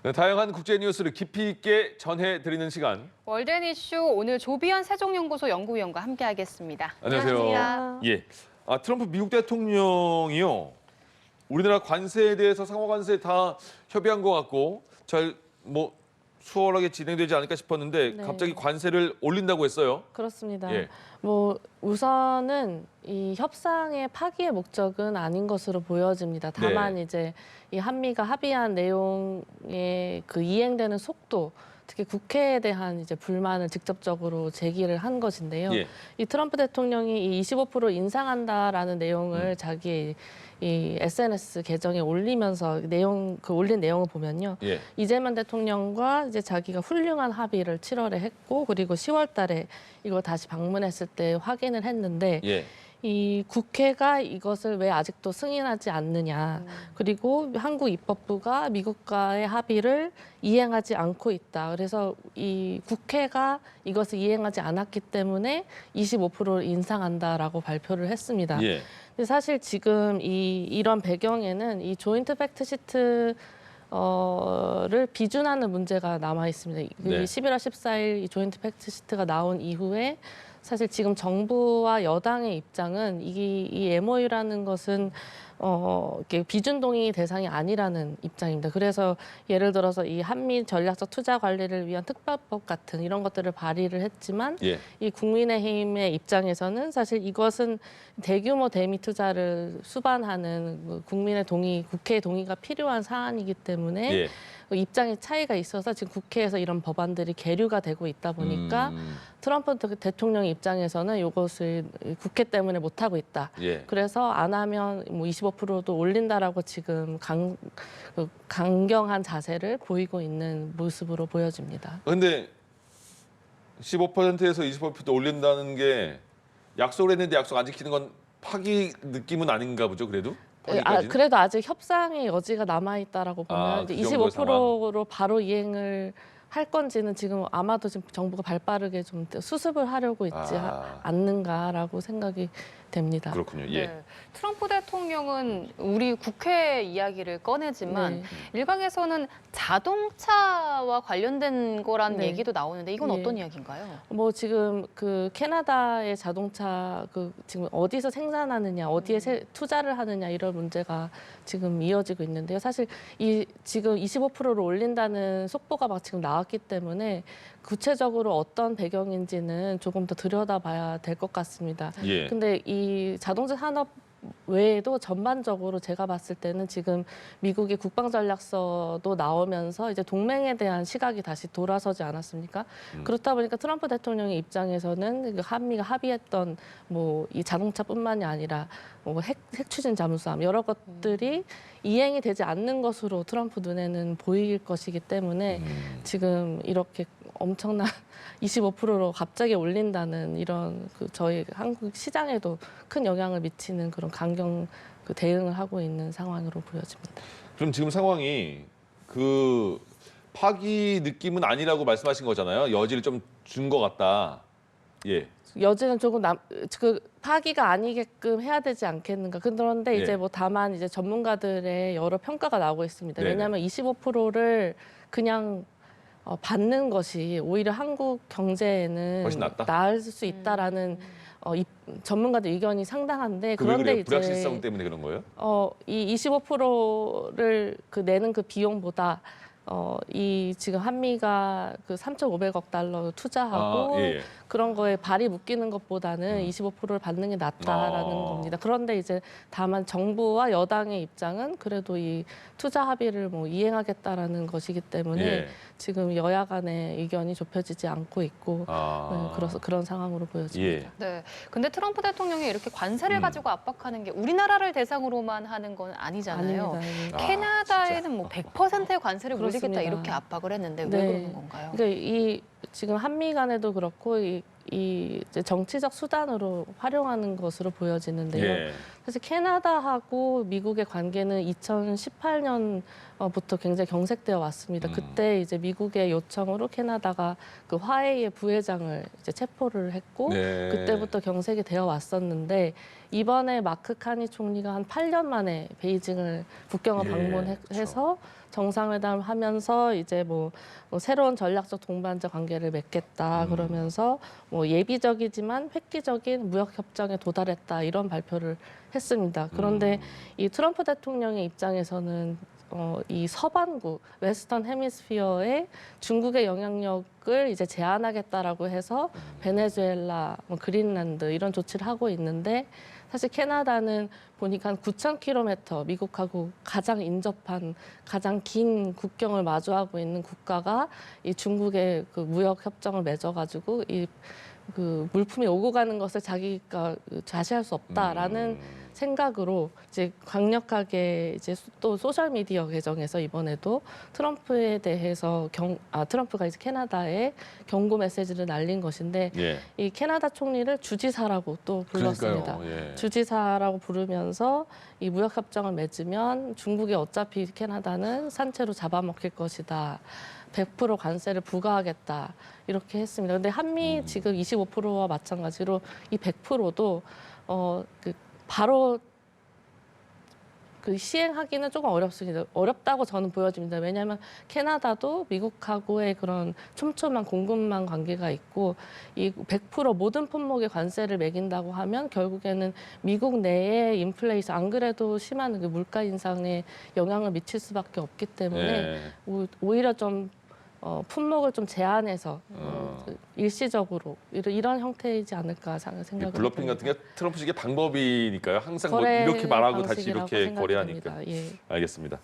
네, 다양한 국제 뉴스를 깊이 있게 전해드리는 시간. 월드앤 이슈 오늘 조비안 세종연구소 연구위원과 함께하겠습니다. 안녕하세요. 안녕하세요. 예. 트럼프 미국 대통령이요. 우리나라 관세에 대해서 상호 관세 다 협의한 것 같고 잘 수월하게 진행되지 않을까 싶었는데 네. 갑자기 관세를 올린다고 했어요. 그렇습니다. 예. 우선은 이 협상의 파기의 목적은 아닌 것으로 보여집니다. 다만 네. 이제 이 한미가 합의한 내용의 그 이행되는 속도, 특히 국회에 대한 이제 불만을 직접적으로 제기를 한 것인데요. 예. 이 트럼프 대통령이 이 25% 인상한다라는 내용을 자기 이 SNS 계정에 올리면서 올린 내용을 보면요. 예. 이재명 대통령과 이제 자기가 훌륭한 합의를 7월에 했고, 그리고 10월달에 이걸 다시 방문했을 때 확인을 했는데, 예. 이 국회가 이것을 왜 아직도 승인하지 않느냐, 그리고 한국 입법부가 미국과의 합의를 이행하지 않고 있다. 그래서 이 국회가 이것을 이행하지 않았기 때문에 25%를 인상한다라고 발표를 했습니다. 예. 근데 사실 지금 이런 배경에는 이 조인트 팩트 시트 를 비준하는 문제가 남아 있습니다. 네. 11월 14일 이 조인트 팩트 시트가 나온 이후에 사실 지금 정부와 여당의 입장은 이 MOU라는 것은 이렇게 비준 동의 대상이 아니라는 입장입니다. 그래서 예를 들어서 이 한미 전략적 투자 관리를 위한 특별법 같은 이런 것들을 발의를 했지만 예. 이 국민의힘의 입장에서는 사실 이것은 대규모 대미 투자를 수반하는 국민의 동의, 국회의 동의가 필요한 사안이기 때문에 예. 입장의 차이가 있어서 지금 국회에서 이런 법안들이 계류가 되고 있다 보니까 트럼프 대통령 입장에서는 이것을 국회 때문에 못 하고 있다. 예. 그래서 안 하면 25%도 올린다라고 지금 강경한 자세를 보이고 있는 모습으로 보여집니다. 근데 15%에서 20% 올린다는 게 약속을 했는데 약속 안 지키는 건 파기 느낌은 아닌가 보죠, 그래도? 파기까지는? 그래도 아직 협상의 여지가 남아 있다라고 보면 이제 그 정도의 25%로 바로 이행을 할 건지는 지금 아마도 지금 정부가 발빠르게 좀 수습을 하려고 있지 않는가라고 생각이 됩니다. 그렇군요. 예. 네. 트럼프 대통령은 우리 국회 이야기를 꺼내지만 네. 일각에서는 자동차와 관련된 거라는 네. 얘기도 나오는데 이건 예. 어떤 이야기인가요? 지금 그 캐나다의 자동차 지금 어디서 생산하느냐, 어디에 투자를 하느냐 이런 문제가 지금 이어지고 있는데요. 사실 지금 25%를 올린다는 속보가 막 지금 나왔기 때문에 구체적으로 어떤 배경인지는 조금 더 들여다봐야 될 것 같습니다. 예. 근데 이 자동차 산업 외에도 전반적으로 제가 봤을 때는 지금 미국의 국방전략서도 나오면서 이제 동맹에 대한 시각이 다시 돌아서지 않았습니까? 그렇다 보니까 트럼프 대통령의 입장에서는 한미가 합의했던 이 자동차뿐만이 아니라 핵 추진 잠수함 여러 것들이 이행이 되지 않는 것으로 트럼프 눈에는 보일 것이기 때문에 지금 이렇게 엄청난 25%로 갑자기 올린다는 이런 저희 한국 시장에도 큰 영향을 미치는 그런 강경 대응을 하고 있는 상황으로 보여집니다. 그럼 지금 상황이 그 파기 느낌은 아니라고 말씀하신 거잖아요. 여지를 좀 준 것 같다. 예. 여지는 조금 파기가 아니게끔 해야 되지 않겠는가. 그런데 이제 예. 다만 이제 전문가들의 여러 평가가 나오고 있습니다. 네네. 왜냐하면 25%를 그냥 받는 것이 오히려 한국 경제에는 훨씬 낫다? 나을 수 있다라는 전문가들 의견이 상당한데 그런데 그런데 이제 불확실성 때문에 그런 거예요? 이 25%를 내는 그 비용보다 지금 한미가 3,500억 달러 투자하고 예. 그런 거에 발이 묶이는 것보다는 25%를 받는 게 낫다라는 겁니다. 그런데 이제 다만 정부와 여당의 입장은 그래도 이 투자 합의를 이행하겠다라는 것이기 때문에 예. 지금 여야 간의 의견이 좁혀지지 않고 있고 그런 상황으로 보여집니다. 예. 네. 근데 트럼프 대통령이 이렇게 관세를 가지고 압박하는 게 우리나라를 대상으로만 하는 건 아니잖아요. 아닙니다. 캐나다에는 100%의 관세를 물리겠다 그렇습니다. 이렇게 압박을 했는데 왜 네. 그러는 건가요? 그러니까 지금 한미 간에도 그렇고 이제 정치적 수단으로 활용하는 것으로 보여지는데요. 예. 사실 캐나다하고 미국의 관계는 2018년부터 굉장히 경색되어 왔습니다. 그때 이제 미국의 요청으로 캐나다가 그 화해의 부회장을 이제 체포를 했고 네. 그때부터 경색이 되어 왔었는데 이번에 마크 카니 총리가 한 8년 만에 베이징을 국경을 예, 방문해서 정상회담 하면서 이제 뭐 새로운 전략적 동반자 관계를 맺겠다 그러면서 뭐 예비적이지만 획기적인 무역 협정에 도달했다 이런 발표를 했습니다. 그런데 이 트럼프 대통령의 입장에서는 이 서반구 웨스턴 헤미스피어에 중국의 영향력을 이제 제한하겠다라고 해서 베네수엘라, 뭐 그린란드 이런 조치를 하고 있는데 사실 캐나다는 보니까 한 9,000km 미국하고 가장 인접한 가장 긴 국경을 마주하고 있는 국가가 이 중국의 그 무역 협정을 맺어가지고 이 그 물품이 오고 가는 것을 자기가 좌시할 수 없다라는 생각으로 이제 강력하게 이제 또 소셜 미디어 계정에서 이번에도 트럼프에 대해서 트럼프가 이제 캐나다에 경고 메시지를 날린 것인데 예. 이 캐나다 총리를 주지사라고 또 불렀습니다. 그러니까요. 예. 주지사라고 부르면서 이 무역 협정을 맺으면 중국이 어차피 캐나다는 산채로 잡아먹힐 것이다. 100% 관세를 부과하겠다 이렇게 했습니다. 그런데 한미 지금 25%와 마찬가지로 이 100%도 바로 그 시행하기는 조금 어렵습니다. 어렵다고 저는 보여집니다. 왜냐하면 캐나다도 미국하고의 그런 촘촘한 공급망 관계가 있고 이 100% 모든 품목에 관세를 매긴다고 하면 결국에는 미국 내에 인플레이션 안 그래도 심한 그 물가 인상에 영향을 미칠 수밖에 없기 때문에 예. 오히려 좀 품목을 좀 제한해서 일시적으로 이런 형태이지 않을까 생각을 블러핑 같은 게 트럼프식의 방법이니까요. 항상 뭐 거래 이렇게 말하고 다시 방식이라고 이렇게 생각이 거래하니까. 됩니다. 예. 알겠습니다.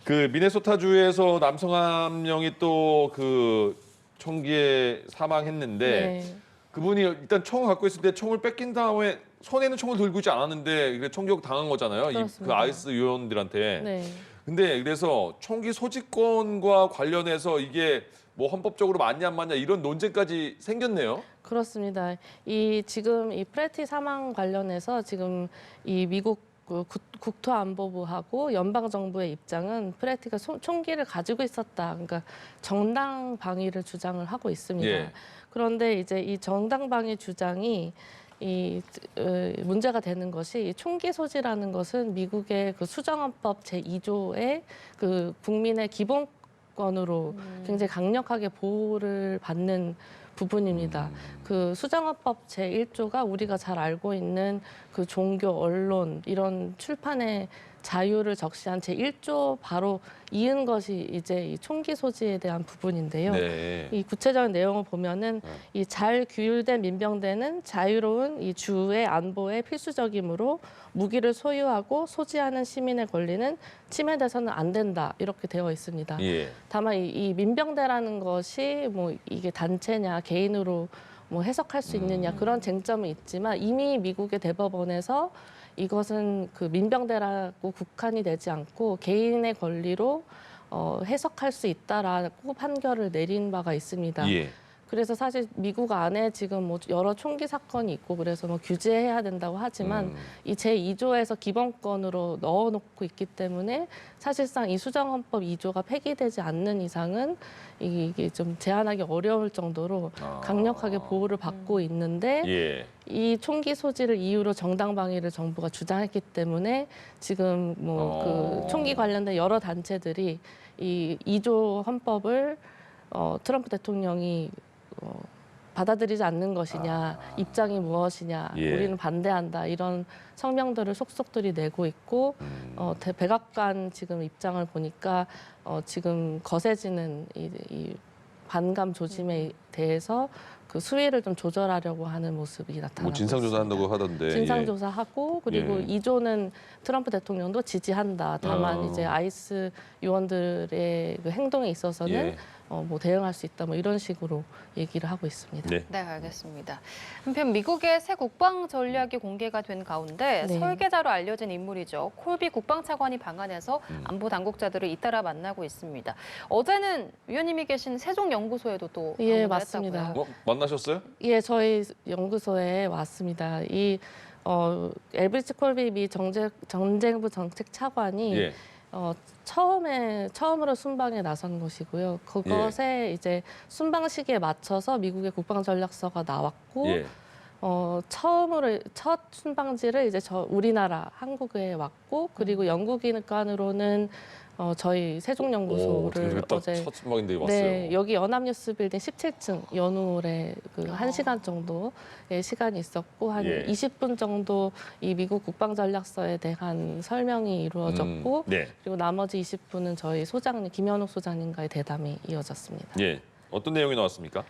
그 미네소타주에서 남성 한 명이 또 그 총기에 사망했는데 네. 그분이 일단 총을 갖고 있을 때 총을 뺏긴 다음에 손에는 총을 들고 있지 않았는데 총격 당한 거잖아요. 그 그렇습니다. 아이스 요원들한테. 네. 근데 그래서 총기 소지권과 관련해서 이게 뭐 헌법적으로 맞냐 안 맞냐 이런 논쟁까지 생겼네요. 그렇습니다. 지금 이 프레티 사망 관련해서 지금 이 미국 국토안보부하고 연방 정부의 입장은 프레티가 총기를 가지고 있었다. 그러니까 정당 방위를 주장을 하고 있습니다. 예. 그런데 이제 이 정당 방위 주장이 문제가 되는 것이 총기 소지라는 것은 미국의 그 수정헌법 제2조의 그 국민의 기본권으로 굉장히 강력하게 보호를 받는 부분입니다. 그 수정헌법 제1조가 우리가 잘 알고 있는 그 종교, 언론 이런 출판의 자유를 적시한 제1조 바로 이은 것이 이제 이 총기 소지에 대한 부분인데요. 네. 이 구체적인 내용을 보면은 이 잘 규율된 민병대는 자유로운 이 주의 안보에 필수적이므로 무기를 소유하고 소지하는 시민의 권리는 침해돼서는 안 된다 이렇게 되어 있습니다. 예. 다만 이 민병대라는 것이 뭐 이게 단체냐 개인으로 뭐 해석할 수 있느냐 그런 쟁점은 있지만 이미 미국의 대법원에서 이것은 그 민병대라고 국한이 되지 않고 개인의 권리로 해석할 수 있다라고 판결을 내린 바가 있습니다. 예. 그래서 사실 미국 안에 지금 뭐 여러 총기 사건이 있고 그래서 뭐 규제해야 된다고 하지만 이 제2조에서 기본권으로 넣어놓고 있기 때문에 사실상 이 수정헌법 2조가 폐기되지 않는 이상은 이게 좀 제한하기 어려울 정도로 강력하게 보호를 받고 있는데 예. 이 총기 소지를 이유로 정당 방위를 정부가 주장했기 때문에 지금 뭐 그 총기 관련된 여러 단체들이 이 2조 헌법을 트럼프 대통령이 받아들이지 않는 것이냐, 입장이 무엇이냐, 예. 우리는 반대한다 이런 성명들을 속속들이 내고 있고 백악관 지금 입장을 보니까 지금 거세지는 이 반감 조짐에 대해서 그 수위를 좀 조절하려고 하는 모습이 나타나고 뭐 진상조사한다고 있습니다. 하던데. 진상조사하고 그리고 예. 2조는 트럼프 대통령도 지지한다. 다만 이제 아이스 요원들의 그 행동에 있어서는 예. 뭐 대응할 수 있다. 뭐 이런 식으로 얘기를 하고 있습니다. 네. 네, 알겠습니다. 한편 미국의 새 국방 전략이 공개가 된 가운데 네. 설계자로 알려진 인물이죠. 콜비 국방차관이 방한해서 안보 당국자들을 잇따라 만나고 있습니다. 어제는 위원님이 계신 세종연구소에도 또 예, 방문을 맞습니다. 했다고요? 만나셨어요? 예, 저희 연구소에 왔습니다. 엘브리치 콜비 미 전쟁부 정책 차관이 예. 처음으로 순방에 나선 것이고요. 그것에 이제 순방 시기에 맞춰서 미국의 국방 전략서가 나왔고 예. 처음으로 첫 순방지를 이제 우리나라 한국에 왔고 그리고 영국인간으로는 저희 세종연구소를 어제 첫 순방인데 왔어요. 네, 여기 연합뉴스 빌딩 17층 연홀에 그 1시간 정도의 시간이 있었고 한 예. 20분 정도 이 미국 국방전략서에 대한 설명이 이루어졌고 네. 그리고 나머지 20분은 저희 소장님 김현욱 소장님과의 대담이 이어졌습니다. 예. 어떤 내용이 나왔습니까?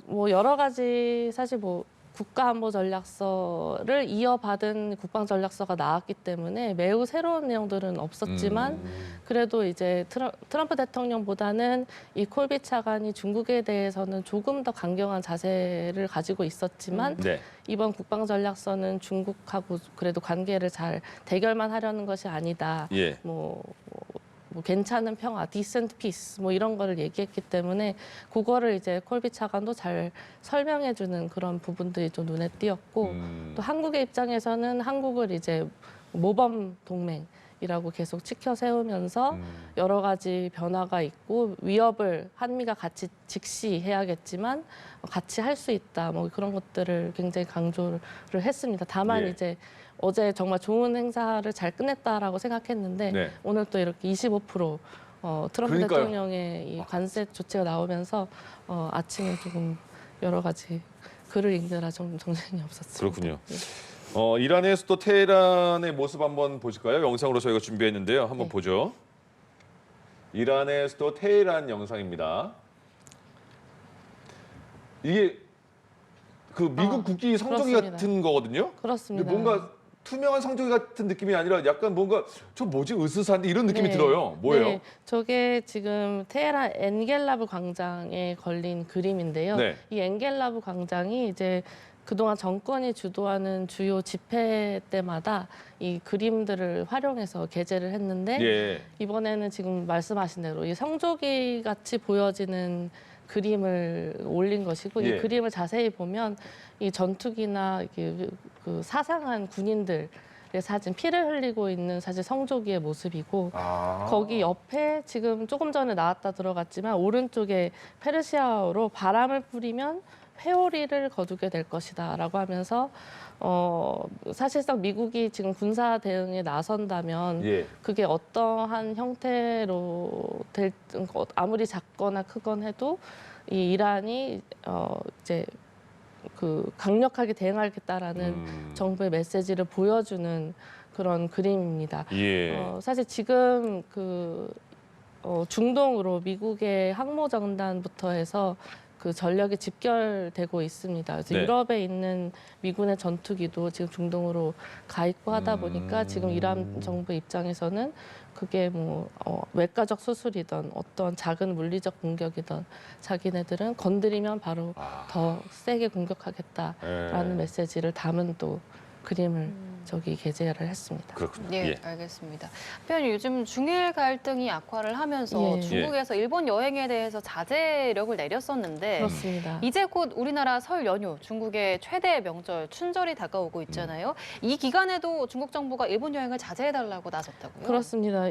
뭐 여러 가지 사실 뭐 국가안보전략서를 이어받은 국방전략서가 나왔기 때문에 매우 새로운 내용들은 없었지만 그래도 이제 트럼프 대통령보다는 이 콜비 차관이 중국에 대해서는 조금 더 강경한 자세를 가지고 있었지만 네. 이번 국방전략서는 중국하고 그래도 관계를 잘 대결만 하려는 것이 아니다. 예. 뭐 괜찮은 평화, decent peace 뭐 이런 거를 얘기했기 때문에 그거를 이제 콜비 차관도 잘 설명해주는 그런 부분들이 좀 눈에 띄었고 또 한국의 입장에서는 한국을 이제 모범 동맹이라고 계속 치켜 세우면서 여러 가지 변화가 있고 위협을 한미가 같이 직시해야겠지만 같이 할 수 있다 뭐 그런 것들을 굉장히 강조를 했습니다. 다만 예. 이제 어제 정말 좋은 행사를 잘 끝냈다라고 생각했는데 네. 오늘 또 이렇게 25% 트럼프 그러니까요. 대통령의 이 관세 조치가 나오면서 아침에 조금 여러 가지 글을 읽느라 좀 정신이 없었습니다. 그렇군요. 예. 이란의 수도 테헤란의 모습 한번 보실까요? 영상으로 저희가 준비했는데요. 한번 네. 보죠. 이란의 수도 테헤란 영상입니다. 이게 그 미국 국기 성조기 그렇습니다. 같은 거거든요. 근데 그렇습니다. 뭔가 투명한 성조기 같은 느낌이 아니라 약간 뭔가 저 뭐지 으스스한데 이런 느낌이 네. 들어요. 뭐예요? 네, 저게 지금 테헤란 엔겔라브 광장에 걸린 그림인데요. 네. 이 엔겔라브 광장이 이제 그동안 정권이 주도하는 주요 집회 때마다 이 그림들을 활용해서 게재를 했는데 예. 이번에는 지금 말씀하신 대로 이 성조기 같이 보여지는 그림을 올린 것이고 예. 이 그림을 자세히 보면 이 전투기나 그 사상한 군인들의 사진, 피를 흘리고 있는 사실 성조기의 모습이고 거기 옆에 지금 조금 전에 나왔다 들어갔지만 오른쪽에 페르시아어로 바람을 뿌리면 회오리를 거두게 될 것이다라고 하면서 사실상 미국이 지금 군사 대응에 나선다면 예. 그게 어떠한 형태로 아무리 작거나 크건 해도 이 이란이 이제 그 강력하게 대응하겠다라는 정부의 메시지를 보여주는 그런 그림입니다. 예. 사실 지금 중동으로 미국의 항모정단부터 해서 그 전력이 집결되고 있습니다. 그래서 네. 유럽에 있는 미군의 전투기도 지금 중동으로 가 있고 하다 보니까 지금 이란 정부 입장에서는 그게 뭐 외과적 수술이든 어떤 작은 물리적 공격이든 자기네들은 건드리면 바로 더 세게 공격하겠다라는 메시지를 담은 또 그림을 저기 게재를 했습니다. 그렇군요. 네, 예. 알겠습니다. 한편 요즘 중일 갈등이 악화를 하면서 예. 중국에서 일본 여행에 대해서 자제력을 내렸었는데 그렇습니다. 이제 곧 우리나라 설 연휴, 중국의 최대 명절 춘절이 다가오고 있잖아요. 이 기간에도 중국 정부가 일본 여행을 자제해달라고 나섰다고요? 그렇습니다.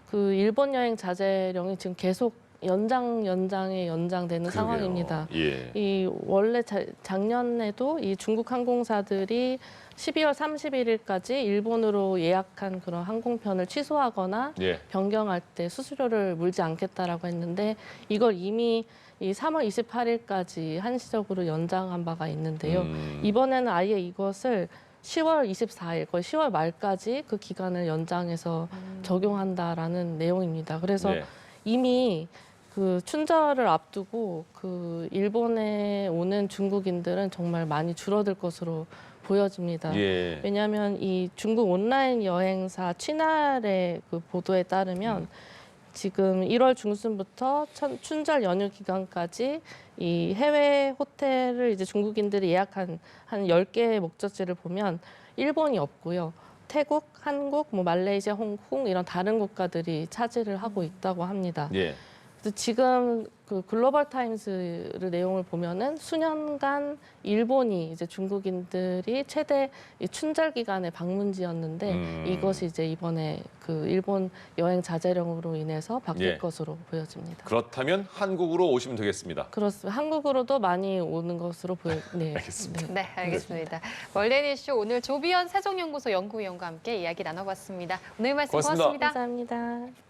그 일본 여행 자제령이 지금 계속 연장에 연장되는 상황입니다. 예. 이 원래 작년에도 이 중국 항공사들이 12월 31일까지 일본으로 예약한 그런 항공편을 취소하거나 예. 변경할 때 수수료를 물지 않겠다라고 했는데 이걸 이미 이 3월 28일까지 한시적으로 연장한 바가 있는데요. 이번에는 아예 이것을 10월 24일, 거의 10월 말까지 그 기간을 연장해서 적용한다라는 내용입니다. 그래서 예. 이미 그 춘절을 앞두고 그 일본에 오는 중국인들은 정말 많이 줄어들 것으로 보여집니다. 예. 왜냐하면 이 중국 온라인 여행사 취날의 그 보도에 따르면 지금 1월 중순부터 춘절 연휴 기간까지 이 해외 호텔을 이제 중국인들이 예약한 한 10개의 목적지를 보면 일본이 없고요. 태국, 한국, 뭐 말레이시아, 홍콩 이런 다른 국가들이 차지를 하고 있다고 합니다. 예. 지금 그 글로벌 타임스를 내용을 보면은 수년간 일본이 이제 중국인들이 최대 이 춘절 기간의 방문지였는데 이것이 이제 이번에 그 일본 여행 자제령으로 인해서 바뀔 예. 것으로 보여집니다. 그렇다면 한국으로 오시면 되겠습니다. 그렇습니다. 한국으로도 많이 오는 것으로 네. 알겠습니다. 네, 알겠습니다. 월드엔 이슈 오늘 조비연 세종연구소 연구위원과 함께 이야기 나눠봤습니다. 오늘 말씀 고맙습니다. 고맙습니다. 감사합니다.